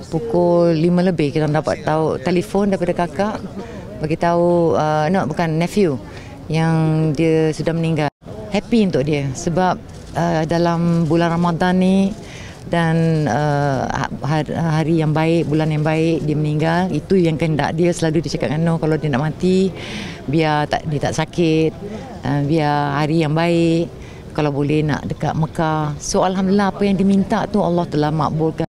pukul 5 lebih kita dapat tahu telefon daripada kakak bagi tahu bukan nephew yang dia sudah meninggal. Happy untuk dia sebab dalam bulan Ramadan ni dan hari yang baik, bulan yang baik dia meninggal, itu yang kehendak dia. Selalu dia cakap dengan Noh, kalau dia nak mati biar dia tak sakit, biar hari yang baik, kalau boleh nak dekat Mekah. So alhamdulillah apa yang diminta tu Allah telah makbulkan.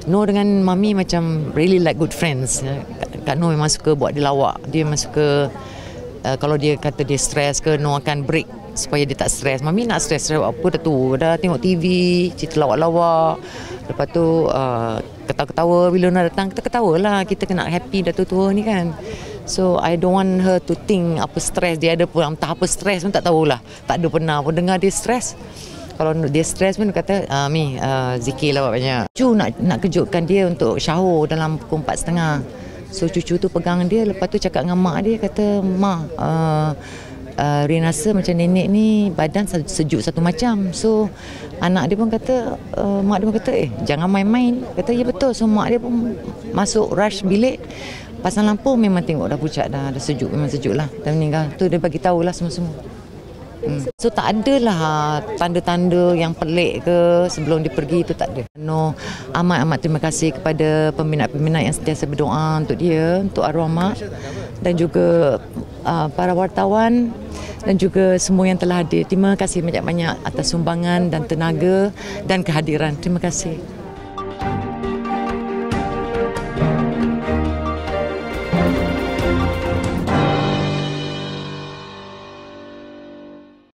Noh dengan Mami macam really like good friends. Kak Noh memang suka buat dia lawak. Dia memang suka kalau dia kata dia stres ke, Noh akan break supaya dia tak stres. Mami nak stres apa dah tu, dah tengok TV, cerita lawak-lawak. Lepas tu ketawa-ketawa bila nak datang, kita ketawa lah. Kita kena happy dah tua-tua ni kan. So I don't want her to think apa stres dia ada pun, entah apa stres pun tak tahulah. Tak ada pernah pun dengar dia stres. Kalau dia stres pun dia kata, Mi, zikir lah banyak. Cucu nak kejutkan dia untuk syahur dalam pukul 4.30. So cucu tu pegang dia, lepas tu cakap dengan mak dia, kata, Mak, Rin rasa macam nenek ni badan sejuk satu macam. So anak dia pun kata, mak dia pun kata, jangan main-main. Kata, ya betul. So mak dia pun masuk rush bilik, pasang lampu, memang tengok dah pucat dah sejuk, memang sejuk lah. Dan meninggal. Tu dia bagi tahulah semua-semua. So tak adalah tanda-tanda yang pelik ke sebelum dia pergi, itu tak ada. Noh amat-amat terima kasih kepada peminat-peminat yang sentiasa berdoa untuk dia, untuk arwah mak, dan juga para wartawan dan juga semua yang telah hadir. Terima kasih banyak-banyak atas sumbangan dan tenaga dan kehadiran. Terima kasih.